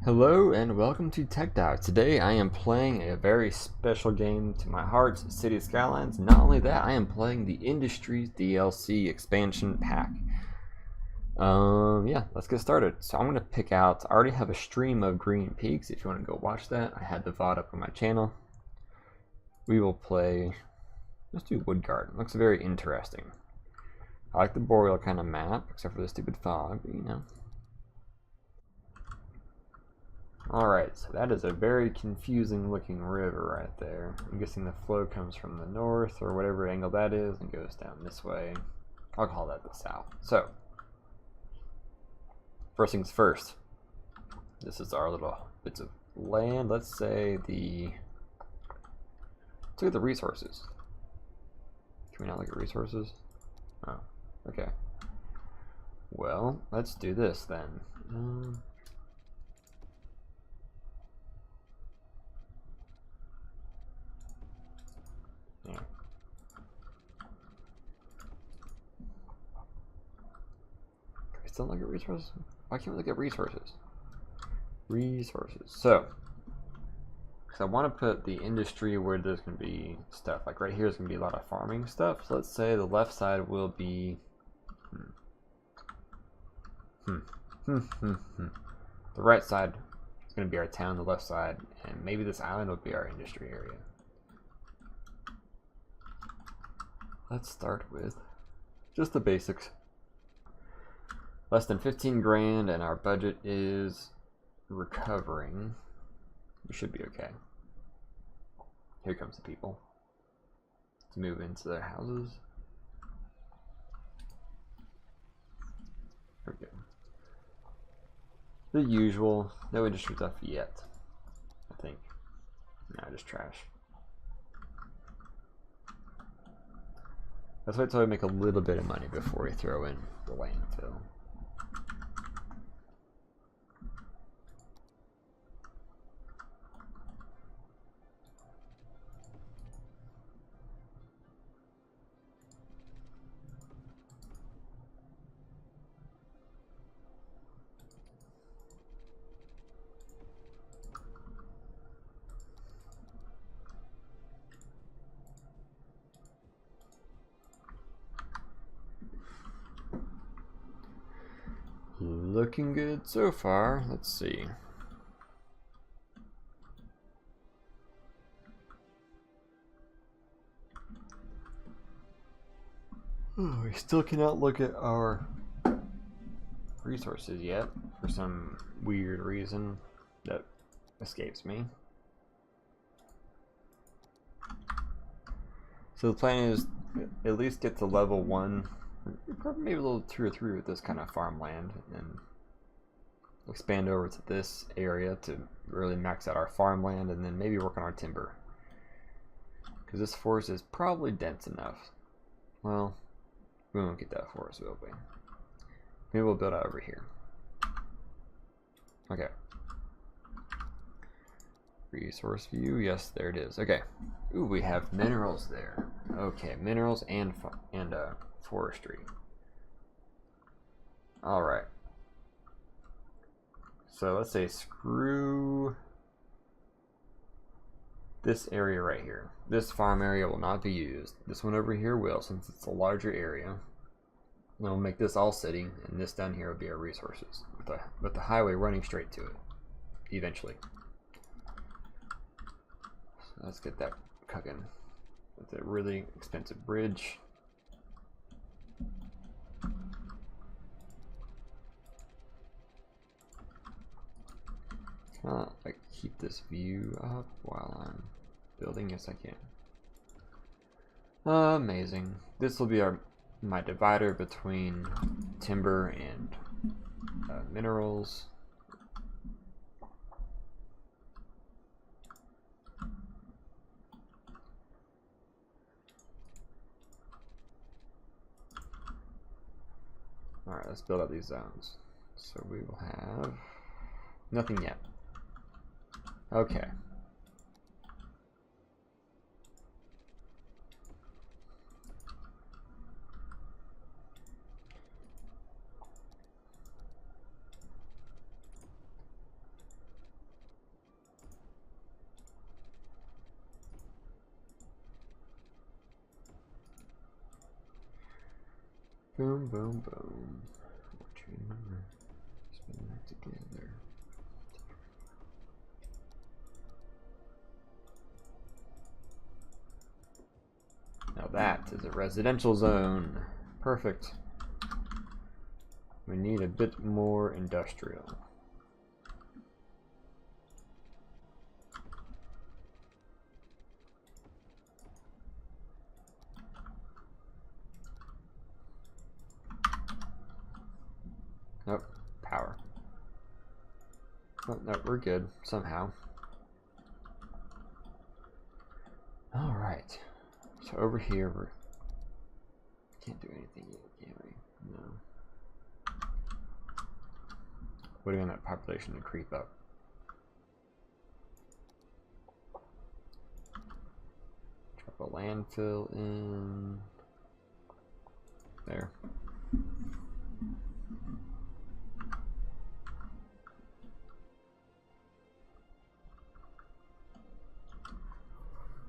Hello and welcome to Tech Dive. Today I am playing a very special game to my heart, City Skylines. Not only that, I am playing the Industries DLC expansion pack. Yeah, let's get started. So I'm going to pick out, I already have a stream of Green Peaks if you want to go watch that. I had the VOD up on my channel. We will play, let's do Wood Garden. Looks very interesting. I like the boreal kind of map, except for the stupid fog, but you know. Alright, so that is a very confusing looking river right there. I'm guessing the flow comes from the north or whatever angle that is and goes down this way. I'll call that the south. So, first things first. This is our little bits of land. Let's say let's look at the resources. Can we not look at resources? Oh, okay. Well, let's do this then. Yeah. I still look at resources? Why can't we look at resources? Resources. So, because I want to put the industry where there's going to be stuff. Like right here is going to be a lot of farming stuff. So let's say the left side will be... The right side is going to be our town, the left side, and maybe this island will be our industry area. Let's start with just the basics. Less than 15 grand and our budget is recovering. We should be okay. Here comes the people. Let's move into their houses. There we go. The usual, no industry stuff yet, I think. No, just trash. Let's wait till we make a little bit of money before we throw in the landfill. Looking good so far. Let's see. Oh, we still cannot look at our resources yet for some weird reason that escapes me. So the plan is at least get to level 1, probably maybe a little 2 or 3 with this kind of farmland, and expand over to this area to really max out our farmland, and then maybe work on our timber. Because this forest is probably dense enough. Well, we won't get that forest, will we? Maybe we'll build out over here. Okay. Resource view, yes, there it is. Okay. Ooh, we have minerals there. Okay, minerals and forestry. All right. So let's say screw this area right here. This farm area will not be used. This one over here will, since it's a larger area. And we'll make this all city, and this down here will be our resources, with the highway running straight to it, eventually. So let's get that cooking with a really expensive bridge. Can I like keep this view up while I'm building? Yes, I can. Amazing. This will be my divider between timber and minerals. Alright, let's build up these zones. So we will have nothing yet. Okay. Boom, boom, boom. Spin that together. Now that is a residential zone. Perfect. We need a bit more industrial. Nope, power. Oh, no, we're good, somehow. Alright. So over here, we can't do anything yet, can we? No. Waiting on that population to creep up. Drop a landfill in. There.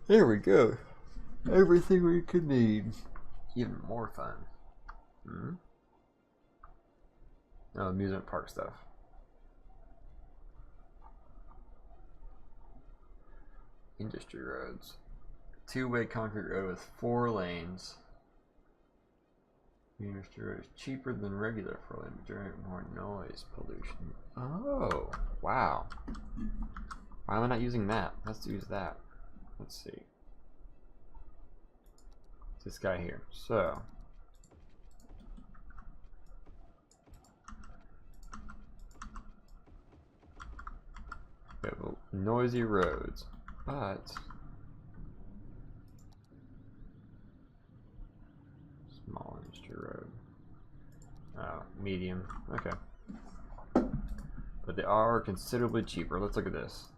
There we go. Everything we could need. Even more fun. Hmm? Oh, amusement park stuff. Industry roads. Two-way concrete road with 4 lanes. Industry road is cheaper than regular 4-lane, but generate more noise pollution. Oh, wow. Why am I not using that? Let's use that. Let's see. This guy here. So we have noisy roads, but small industry road. Oh, medium. Okay. But they are considerably cheaper. Let's look at this.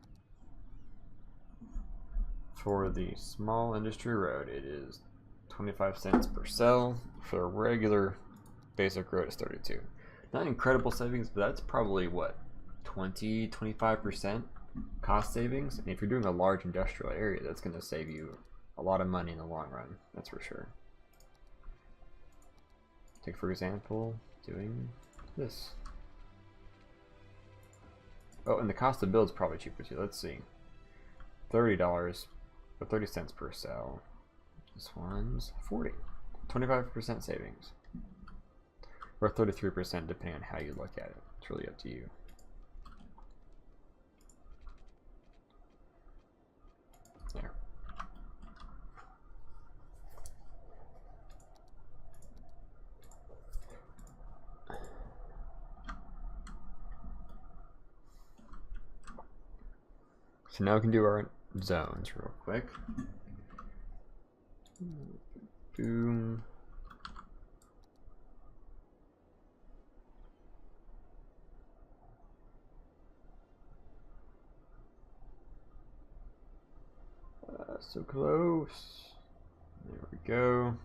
For the small industry road, it is 25 cents per cell. For a regular basic road, it's 32. Not incredible savings, but that's probably what, 20-25% cost savings. And if you're doing a large industrial area, that's going to save you a lot of money in the long run. That's for sure. Take for example, doing this. Oh, and the cost of build is probably cheaper too. Let's see. $30 or 30 cents per cell. This one's 40. 25% savings. Or 33% depending on how you look at it. It's really up to you. There. So now we can do our zones real quick. Boom. So close. There we go.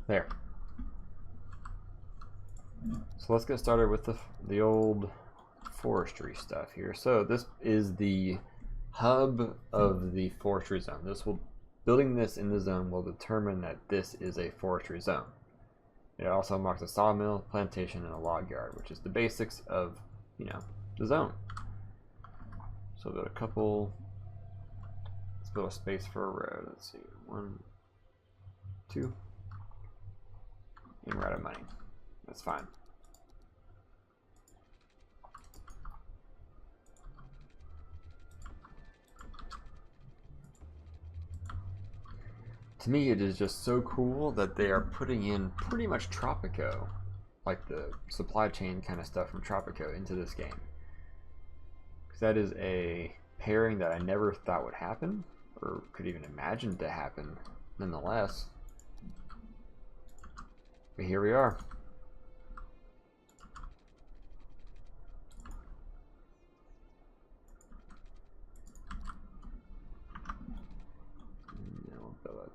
There. So let's get started with the old forestry stuff here. So this is the hub of the forestry zone. Building this in the zone will determine that this is a forestry zone. It also marks a sawmill, plantation, and a log yard, which is the basics of, the zone. So build a couple. Let's build a space for a road. Let's see, 1, 2, and we're out of money. That's fine. To me, it is just so cool that they are putting in pretty much Tropico, like the supply chain kind of stuff from Tropico, into this game. Because that is a pairing that I never thought would happen, or could even imagine to happen, nonetheless. But here we are.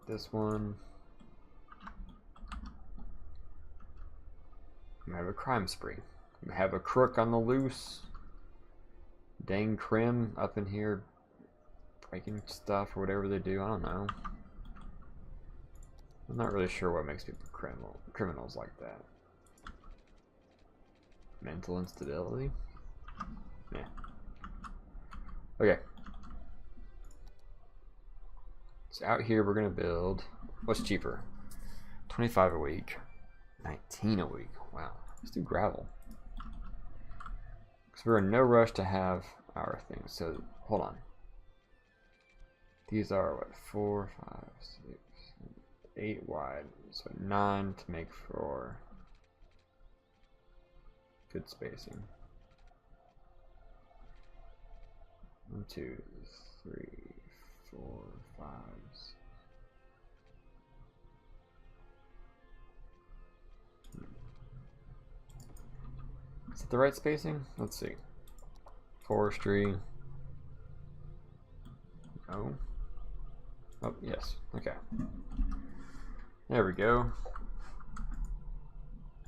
This one. I have a crime spree. We have a crook on the loose. Dang crim up in here breaking stuff or whatever they do. I don't know. I'm not really sure what makes people criminals like that. Mental instability? Yeah. Okay. So out here we're gonna build, what's cheaper? 25 a week. 19 a week. Wow. Let's do gravel. Because we're in no rush to have our things. So hold on. These are what, 4, 5, 6, 8 wide. So 9 to make for good spacing. 1, 2, 3, 4, 5. Is it the right spacing? Let's see. Forestry. No. Oh, yes. Okay. There we go.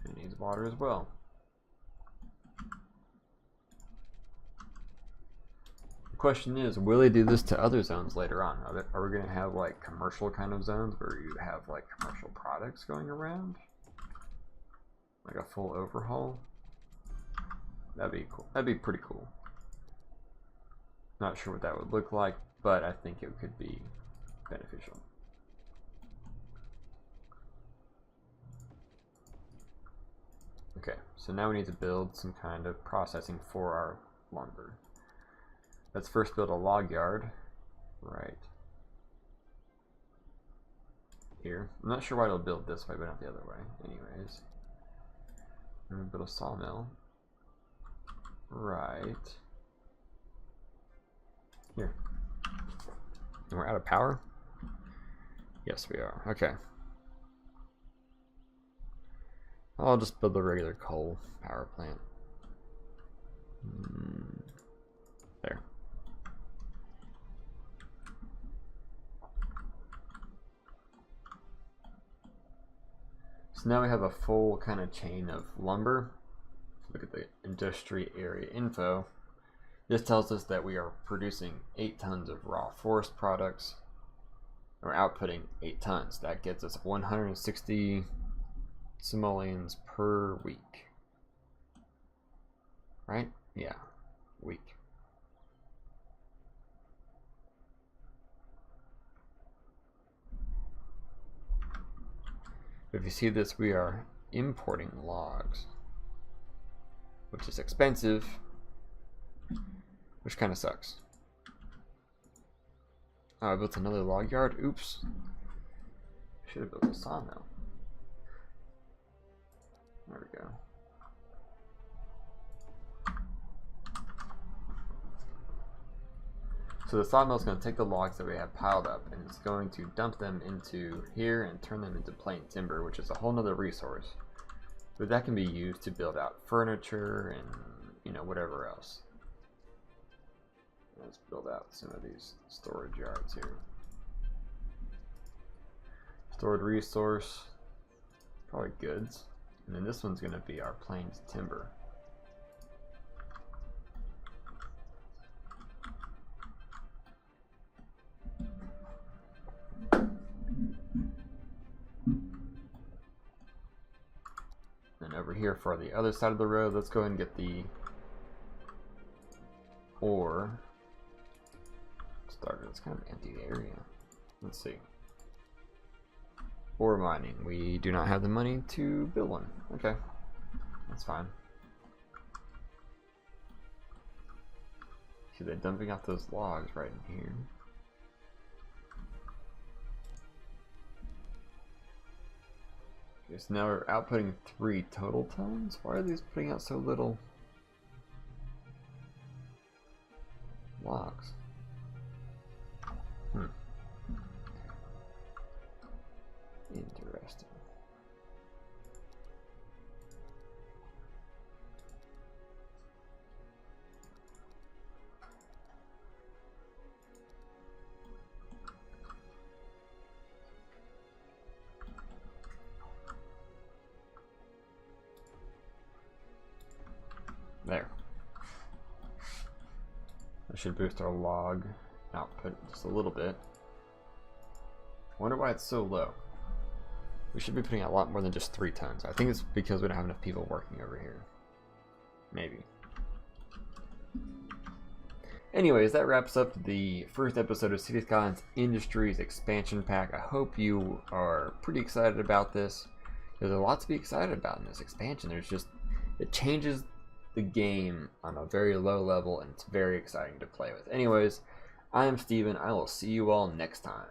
It needs water as well. The question is, will they do this to other zones later on? Are we going to have like commercial kind of zones where you have like commercial products going around? Like a full overhaul? That'd be cool. That'd be pretty cool. Not sure what that would look like, but I think it could be beneficial. Okay, so now we need to build some kind of processing for our lumber. Let's first build a log yard right here. I'm not sure why it'll build this way, but not the other way. Anyways, I'm gonna build a sawmill right here. And we're out of power? Yes, we are. Okay. I'll just build a regular coal power plant. There. So now we have a full kind of chain of lumber. Look at the industry area info. This tells us that we are producing 8 tons of raw forest products. We're outputting 8 tons. That gets us 160 simoleons per week. Right? Yeah, week. If you see this, we are importing logs, which is expensive, which kind of sucks. Oh, I built another log yard. Oops. Should have built a sawmill. There we go. So the sawmill is going to take the logs that we have piled up and it's going to dump them into here and turn them into plain timber, which is a whole nother resource. But that can be used to build out furniture and, you know, whatever else. Let's build out some of these storage yards here. Stored resource, probably goods. And then this one's going to be our plains timber. And over here for the other side of the road, let's go ahead and get the ore started. It's kind of an empty area. Let's see. Ore mining. We do not have the money to build one. Okay, that's fine. See, they're dumping off those logs right in here. Okay, so now we're outputting 3 total tons. Why are these putting out so little logs? Interesting. There. That should boost our log output just a little bit. Wonder why it's so low. We should be putting out a lot more than just 3 tons. I think it's because we don't have enough people working over here. Maybe. Anyways, that wraps up the first episode of City Skylines Industries expansion pack. I hope you are pretty excited about this. There's a lot to be excited about in this expansion. It changes the game on a very low level, and it's very exciting to play with. Anyways, I am Steven. I will see you all next time.